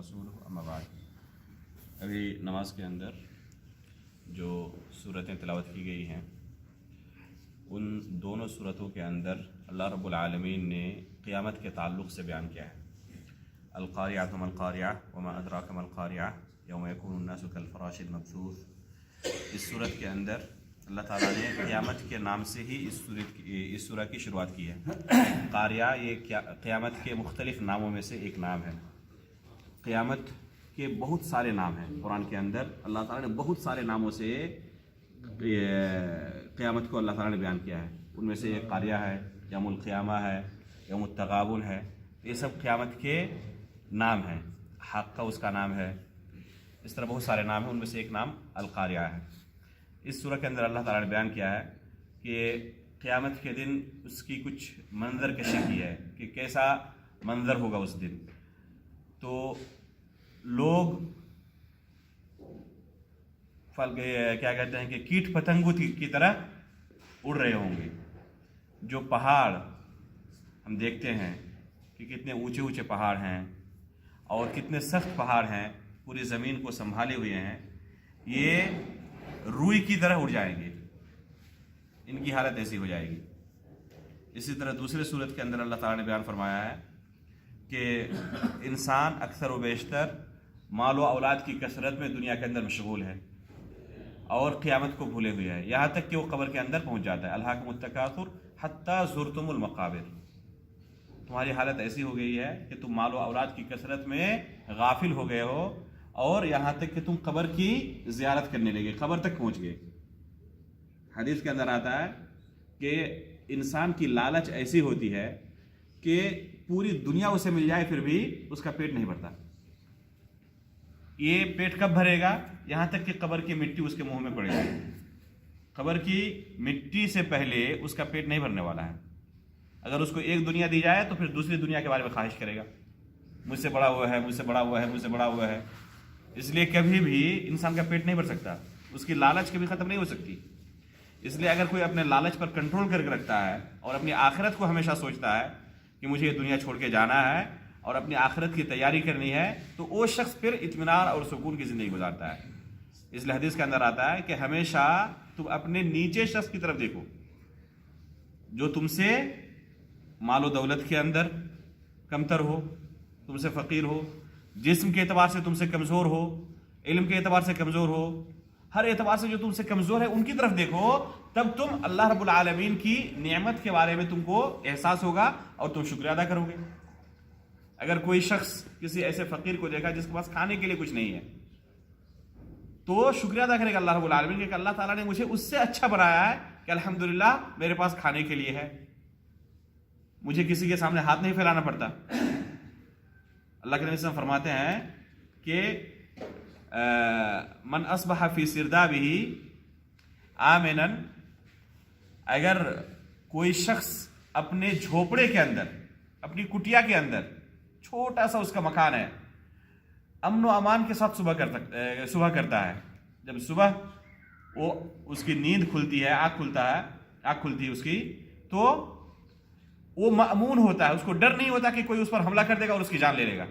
ورسوله اما بعد۔ ابھی نماز کے اندر جو صورتیں تلاوت کی گئی ہیں ان دونوں صورتوں کے اندر اللہ رب العالمین نے قیامت کے تعلق سے بیان کیا ہے۔ القاریعۃ ما القاریعۃ وما ادراک ما القاریعۃ یوم یکون الناس کالفراش المبثوث۔ اس صورت کے اندر اللہ تعالیٰ نے قیامت کے نام سے ہی اس سورہ کی شروعات کی ہے۔ قاریہ یہ قیامت کے مختلف ناموں میں سے ایک نام ہے۔ قیامت کے بہت سارے نام ہیں قرآن کے اندر، اللہ تعالیٰ نے بہت سارے ناموں سے قیامت کو اللہ تعالیٰ نے بیان کیا ہے۔ ان میں سے ایک قاریہ ہے، یوم القیامہ ہے، یوم التغابن ہے، یہ سب قیامت کے نام ہیں۔ حاقہ اس کا نام ہے، اس طرح بہت سارے نام ہیں، ان میں سے ایک نام القاریہ ہے۔ اس سورہ کے اندر اللہ تعالیٰ نے بیان کیا ہے کہ قیامت کے دن اس کی کچھ منظر کشی کی ہے کہ کیسا منظر ہوگا اس دن۔ تو لوگ کیا کہتے ہیں کہ کیٹ پتنگوں کی طرح اڑ رہے ہوں گے۔ جو پہاڑ ہم دیکھتے ہیں کہ کتنے اونچے اونچے پہاڑ ہیں اور کتنے سخت پہاڑ ہیں، پوری زمین کو سنبھالے ہوئے ہیں، یہ روئی کی طرح اڑ جائیں گے، ان کی حالت ایسی ہو جائے گی۔ اسی طرح دوسرے صورت کے اندر اللہ تعالیٰ نے بیان فرمایا ہے کہ انسان اکثر و بیشتر مال و اولاد کی کثرت میں دنیا کے اندر مشغول ہے اور قیامت کو بھولے ہوئے ہے، یہاں تک کہ وہ قبر کے اندر پہنچ جاتا ہے۔ الہاکم التکاثر حتی زرتم المقابر۔ تمہاری حالت ایسی ہو گئی ہے کہ تم مال و اولاد کی کثرت میں غافل ہو گئے ہو اور یہاں تک کہ تم قبر کی زیارت کرنے لگے، قبر تک پہنچ گئے۔ حدیث کے اندر آتا ہے کہ انسان کی لالچ ایسی ہوتی ہے کہ پوری دنیا اسے مل جائے پھر بھی اس کا پیٹ نہیں بھرتا۔ یہ پیٹ کب بھرے گا؟ یہاں تک کہ قبر کی مٹی اس کے منہ میں پڑے گی۔ قبر کی مٹی سے پہلے اس کا پیٹ نہیں بھرنے والا ہے۔ اگر اس کو ایک دنیا دی جائے تو پھر دوسری دنیا کے بارے میں خواہش کرے گا، مجھ سے بڑا ہوا ہے، مجھ سے بڑا ہوا ہے، مجھ سے بڑا ہوا ہے۔ اس لیے کبھی بھی انسان کا پیٹ نہیں بھر سکتا، اس کی لالچ کبھی ختم نہیں ہو سکتی۔ اس لیے اگر کوئی اپنے لالچ پر کنٹرول کر کے رکھتا ہے اور اپنی آخرت کو ہمیشہ سوچتا ہے کہ مجھے یہ دنیا چھوڑ کے جانا ہے اور اپنی آخرت کی تیاری کرنی ہے، تو وہ شخص پھر اطمینان اور سکون کی زندگی گزارتا ہے۔ اس لیے حدیث کے اندر آتا ہے کہ ہمیشہ تم اپنے نیچے شخص کی طرف دیکھو جو تم سے مال و دولت کے اندر کمتر ہو، تم سے فقیر ہو، جسم کے اعتبار سے تم سے کمزور ہو، علم کے اعتبار سے کمزور ہو، ہر اعتبار سے جو تم سے کمزور ہے ان کی طرف دیکھو، تب تم اللہ رب العالمین کی نعمت کے بارے میں تم کو احساس ہوگا اور تم شکریہ ادا کرو گے۔ اگر کوئی شخص کسی ایسے فقیر کو دیکھا جس کے پاس کھانے کے لیے کچھ نہیں ہے تو شکریہ ادا کرے گا اللہ رب العالمین کہ اللہ تعالیٰ نے مجھے اس سے اچھا بنایا ہے کہ الحمدللہ میرے پاس کھانے کے لیے ہے، مجھے کسی کے سامنے ہاتھ نہیں پھیلانا پڑتا۔ اللہ کے نبی صلی اللہ علیہ وسلم فرماتے ہیں کہ من اصبح فی سردابہ آمنا، اگر کوئی شخص اپنے جھوپڑے کے اندر، اپنی کٹیا کے اندر، چھوٹا سا اس کا مکان ہے، امن و امان کے ساتھ صبح کرتا ہے، جب صبح وہ اس کی نیند کھلتی ہے، آنکھ کھلتی ہے اس کی، تو وہ مأمون ہوتا ہے، اس کو ڈر نہیں ہوتا کہ کوئی اس پر حملہ کر دے گا اور اس کی جان لے لے گا۔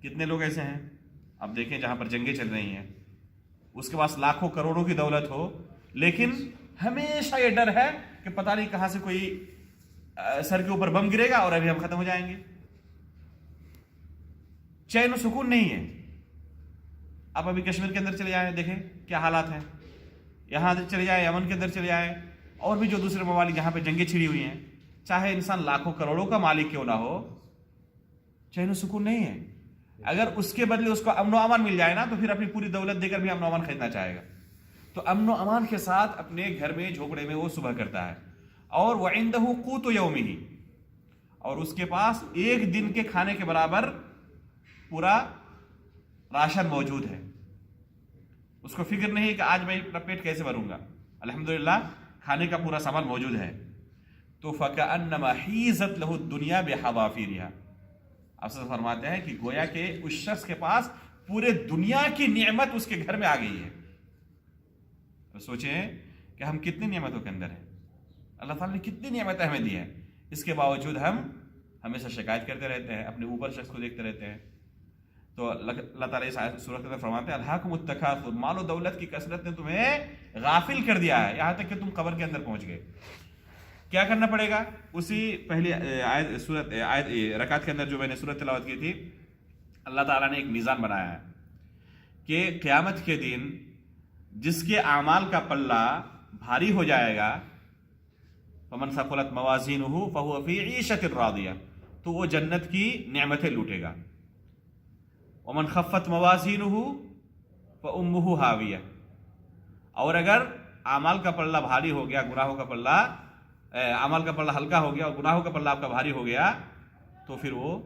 کتنے لوگ ایسے ہیں آپ دیکھیں جہاں پر جنگیں چل رہی ہیں، اس کے پاس لاکھوں کروڑوں کی دولت ہو لیکن ہمیشہ یہ ڈر ہے کہ پتہ نہیں کہاں سے کوئی سر کے اوپر بم گرے گا اور ابھی ہم ختم ہو جائیں گے۔ چین و سکون نہیں ہے۔ آپ ابھی کشمیر کے اندر چلے جائیں، دیکھیں کیا حالات ہیں، یہاں چلے جائیں، یمن کے اندر چلے جائیں، اور بھی جو دوسرے ممالک جہاں پہ جنگیں چھڑی ہوئی ہیں، چاہے انسان لاکھوں کروڑوں کا مالک کیوں نہ ہو، چین و سکون نہیں ہے۔ اگر اس کے بدلے اس کو امن و امان مل جائے نا تو پھر اپنی پوری دولت دے کر بھی امن و امان خریدنا چاہے گا۔ تو امن و امان کے ساتھ اپنے گھر میں جھوپڑے میں وہ صبح کرتا ہے، اور وعنده قوت یومہ، اور اس کے پاس ایک دن کے کھانے کے برابر پورا راشن موجود ہے۔ اس کو فکر نہیں کہ آج میں اپنا پیٹ کیسے بھروں گا، الحمدللہ کھانے کا پورا سامان موجود ہے۔ تو فَكَأَنَّمَا حِيزَتْ لَهُ الدُّنْيَا بِحَوَافِيرِهَا، آپ سے فرماتے ہیں کہ گویا کہ اس شخص کے پاس پورے دنیا کی نعمت اس کے گھر میں آ گئی ہے۔ تو سوچیں کہ ہم کتنی نعمتوں کے اندر ہیں، اللہ تعالیٰ نے کتنی نعمتیں ہمیں دی ہیں، اس کے باوجود ہم ہمیشہ شکایت کرتے رہتے ہیں، اپنے اوپر شخص کو دیکھتے رہتے ہیں، تو اللہ تعالیٰ اس صورت میں فرماتے ہیں الہاکم التکاثر، مال و دولت کی کثرت نے تمہیں غافل کر دیا ہے یہاں تک کہ تم قبر کے اندر پہنچ گئے. کیا کرنا پڑے گا؟ اسی پہلی آیت رکعت کے اندر جو میں نے سورت تلاوت کی تھی، اللہ تعالیٰ نے ایک میزان بنایا ہے کہ قیامت کے دن جس کے اعمال کا پلہ بھاری ہو جائے گا، فمن ثقلت موازینہ فہو فی عیشۃ راضیہ، تو وہ جنت کی نعمتیں لوٹے گا. ومن خفت موازینہ فامہ ہاویہ، اور اگر اعمال کا پلہ بھاری ہو گیا، گناہوں کا پلہ اعمال کا پلہ ہلکا ہو گیا اور گناہوں کا پلہ آپ کا بھاری ہو گیا، تو پھر وہ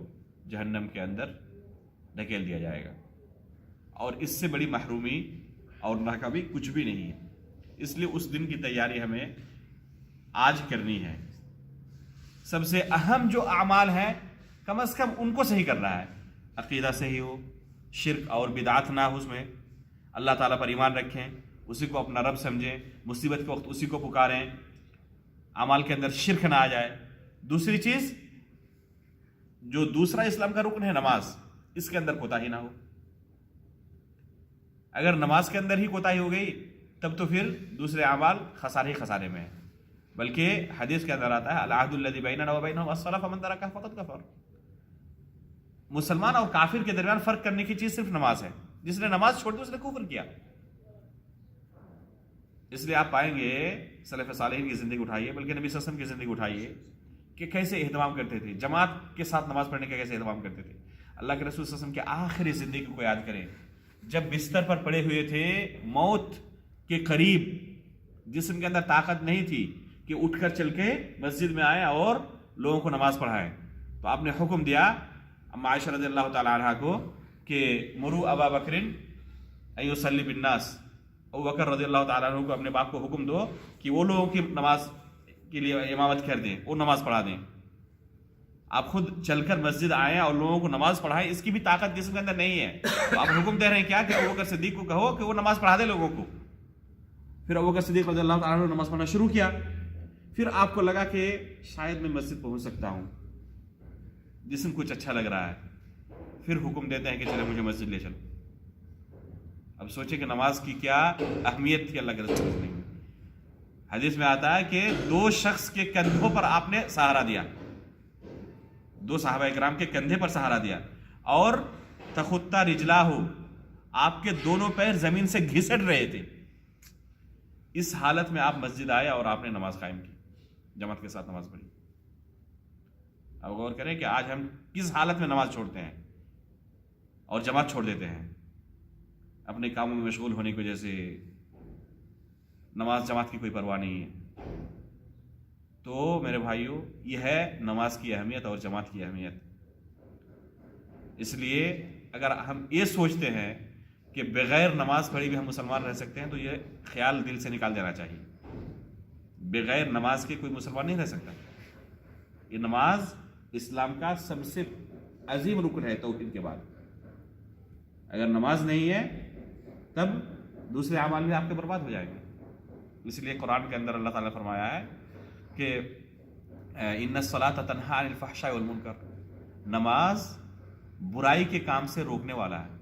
جہنم کے اندر ڈھکیل دیا جائے گا. اور اس سے بڑی محرومی اور ناکامی کچھ بھی نہیں ہے. اس لیے اس دن کی تیاری ہمیں آج کرنی ہے. سب سے اہم جو اعمال ہیں کم از کم ان کو صحیح کرنا ہے. عقیدہ صحیح ہو، شرک اور بدعت نہ ہو، اس میں اللہ تعالیٰ پر ایمان رکھیں، اسی کو اپنا رب سمجھیں، مصیبت کے وقت اسی کو پکاریں، اعمال کے اندر شرک نہ آ جائے. دوسری چیز، جو دوسرا اسلام کا رکن ہے نماز، اس کے اندر کوتاہی نہ ہو. اگر نماز کے اندر ہی کوتاہی ہو گئی تب تو پھر دوسرے اعمال خسارے میں ہیں. بلکہ حدیث کے اندر آتا ہے العہد الذی بیننا وبینہم الصلاۃ فمن ترکھا فقد کفر. مسلمان اور کافر کے درمیان فرق کرنے کی چیز صرف نماز ہے. جس نے نماز چھوڑ دی اس نے کفر کیا. اس لیے آپ پائیں گے سلف صالحین کی زندگی اٹھائیے، بلکہ نبی صلی اللہ علیہ وسلم کی زندگی اٹھائیے کہ کیسے اہتمام کرتے تھے، جماعت کے ساتھ نماز پڑھنے کا کیسے اہتمام کرتے تھے. اللہ کے رسول صلی اللہ علیہ وسلم کی آخری زندگی کو یاد کریں، جب بستر پر پڑے ہوئے تھے، موت کے قریب، جسم کے اندر طاقت نہیں تھی کہ اٹھ کر چل کے مسجد میں آئے اور لوگوں کو نماز پڑھائیں، تو آپ نے حکم دیا اما عائشہ رضی اللہ تعالی عنہا کو کہ مرو ابا بکر ان یصلی بالناس، ابو بکر رضی اللہ تعالیٰ عنہ کو، اپنے باپ کو حکم دو کہ وہ لوگوں کی نماز کے لیے امامت کر دیں، وہ نماز پڑھا دیں. آپ خود چل کر مسجد آئیں اور لوگوں کو نماز پڑھائیں، اس کی بھی طاقت جسم کے اندر نہیں ہے. تو آپ حکم دے رہے ہیں کیا کہ ابو بکر صدیق کو کہو کہ وہ نماز پڑھا دے لوگوں کو. پھر ابو بکر صدیق رضی اللہ تعالیٰ عنہ نے نماز پڑھنا شروع کیا. پھر آپ کو لگا کہ شاید میں مسجد پہنچ سکتا ہوں، جسم کچھ اچھا لگ رہا ہے. پھر حکم دیتے ہیں کہ چلے مجھے مسجد لے چلو. اب سوچیں کہ نماز کی کیا اہمیت تھی اللہ کے رسول نے. حدیث میں آتا ہے کہ 2 شخص کے کندھوں پر آپ نے سہارا دیا، 2 صحابہ کرام کے کندھے پر سہارا دیا، اور تخطا رجلاہ، آپ کے دونوں پیر زمین سے گھسٹ رہے تھے. اس حالت میں آپ مسجد آئے اور آپ نے نماز قائم کی، جماعت کے ساتھ نماز پڑھی. اب غور کریں کہ آج ہم کس حالت میں نماز چھوڑتے ہیں اور جماعت چھوڑ دیتے ہیں. اپنے کاموں میں مشغول ہونے کی وجہ سے نماز جماعت کی کوئی پرواہ نہیں ہے. تو میرے بھائیوں، یہ ہے نماز کی اہمیت اور جماعت کی اہمیت. اس لیے اگر ہم یہ سوچتے ہیں کہ بغیر نماز پڑھی بھی ہم مسلمان رہ سکتے ہیں، تو یہ خیال دل سے نکال دینا چاہیے. بغیر نماز کے کوئی مسلمان نہیں رہ سکتا. یہ نماز اسلام کا سب سے عظیم رکن ہے توحید کے بعد. اگر نماز نہیں ہے تب دوسرے اعمال بھی آپ کے برباد ہو جائیں گے. اس لیے قرآن کے اندر اللہ تعالیٰ نے فرمایا ہے کہ ان الصلاۃ تنہی عن الفحشاء والمنکر، نماز برائی کے کام سے روکنے والا ہے.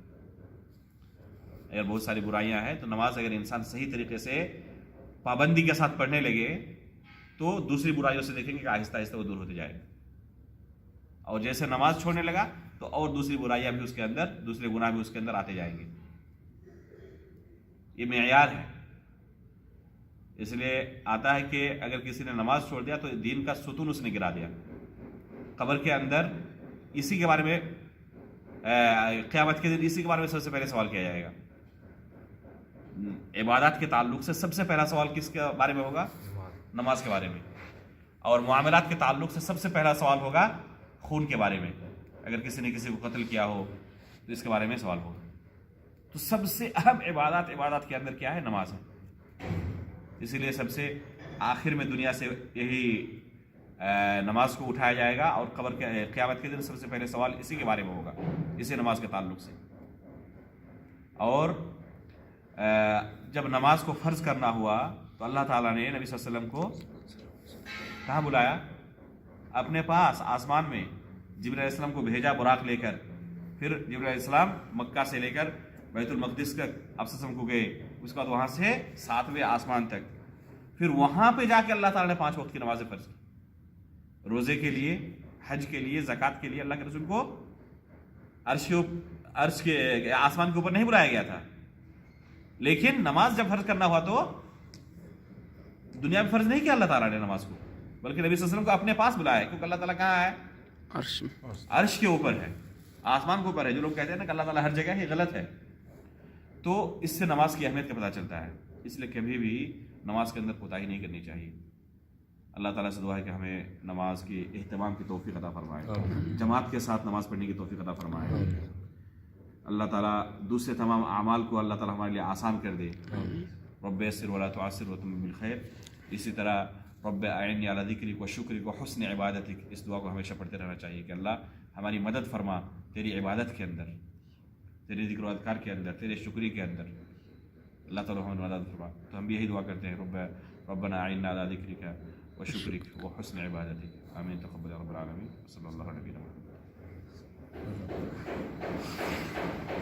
اگر بہت ساری برائیاں ہیں تو نماز اگر انسان صحیح طریقے سے پابندی کے ساتھ پڑھنے لگے تو دوسری برائیوں سے دیکھیں گے کہ آہستہ آہستہ وہ دور ہوتے جائے گا. اور جیسے نماز چھوڑنے لگا تو اور دوسری برائیاں بھی اس کے اندر، دوسرے گناہ بھی اس کے اندر آتے جائیں گے. یہ معیار ہے. اس لیے آتا ہے کہ اگر کسی نے نماز چھوڑ دیا تو دین کا ستون اس نے گرا دیا. قبر کے اندر اسی کے بارے میں، قیامت کے دن اسی کے بارے میں سب سے پہلے سوال کیا جائے گا. عبادات کے تعلق سے سب سے پہلا سوال کس کے بارے میں ہوگا؟ نماز کے بارے میں. اور معاملات کے تعلق سے سب سے پہلا سوال ہوگا خون کے بارے میں. اگر کسی نے کسی کو قتل کیا ہو تو اس کے بارے میں سوال ہوگا. تو سب سے اہم عبادات کے اندر کیا ہے؟ نماز ہے. اسی لیے سب سے آخر میں دنیا سے یہی نماز کو اٹھایا جائے گا، اور قبر کے قیامت کے دن سب سے پہلے سوال اسی کے بارے میں ہوگا، اسی نماز کے تعلق سے. اور جب نماز کو فرض کرنا ہوا تو اللہ تعالیٰ نے نبی صلی اللہ علیہ وسلم کو کہاں بلایا؟ اپنے پاس آسمان میں جبرائیل علیہ السلام کو بھیجا براق لے کر پھر جبرائیل علیہ السلام مکہ سے لے کر بیت المقدس کا ابسسم کو گئے، اس کے بعد وہاں سے 7ویں آسمان تک، پھر وہاں پہ جا کے اللہ تعالیٰ نے 5 وقت کی نمازیں فرض کی، روزے کے لیے، حج کے لیے، زکوٰۃ کے لیے اللہ کے رسول کو عرش کے آسمان کے اوپر نہیں بلایا گیا تھا، لیکن نماز جب فرض کرنا ہوا تو دنیا میں فرض نہیں کیا اللہ تعالیٰ نے نماز کو، بلکہ نبی صلی اللہ علیہ وسلم کو اپنے پاس بلایا ہے، کیونکہ اللہ تعالیٰ کہاں ہے؟ عرش کے اوپر ہے، آسمان کے اوپر ہے۔ جو لوگ کہتے ہیں نا کہ اللہ تعالیٰ ہر جگہ ہے، یہ غلط ہے۔ تو اس سے نماز کی اہمیت کا پتہ چلتا ہے، اس لیے کبھی بھی نماز کے اندر کوتاہی نہیں کرنی چاہیے۔ اللہ تعالیٰ سے دعا ہے کہ ہمیں نماز کے اہتمام کی توفیق عطا فرمائے، جماعت کے ساتھ نماز پڑھنے کی توفیق عطا فرمائے۔ اللہ تعالیٰ دوسرے تمام اعمال کو اللہ تعالیٰ ہمارے لیے آسان کر دے۔ رب یسر ولا تعسر وتمم بالخیر۔ اسی طرح رب اعنی علی ذکرک و شکرک و حسن عبادتک، اس دعا کو ہمیشہ پڑھتے رہنا چاہیے کہ اللہ ہماری مدد فرما تیری عبادت کے اندر، تیرے ذکر و اذکار کے اندر، تیرے شکری کے اندر، اللہ تعالیٰ ہمیں مدد فرما۔ تو ہم بھی یہی دعا کرتے ہیں، ربنا اعنا علی ذکرک و شکرک و حسن عبادتک، آمین۔ تقبل یا رب العالمین، صلی اللہ علیہ وسلم۔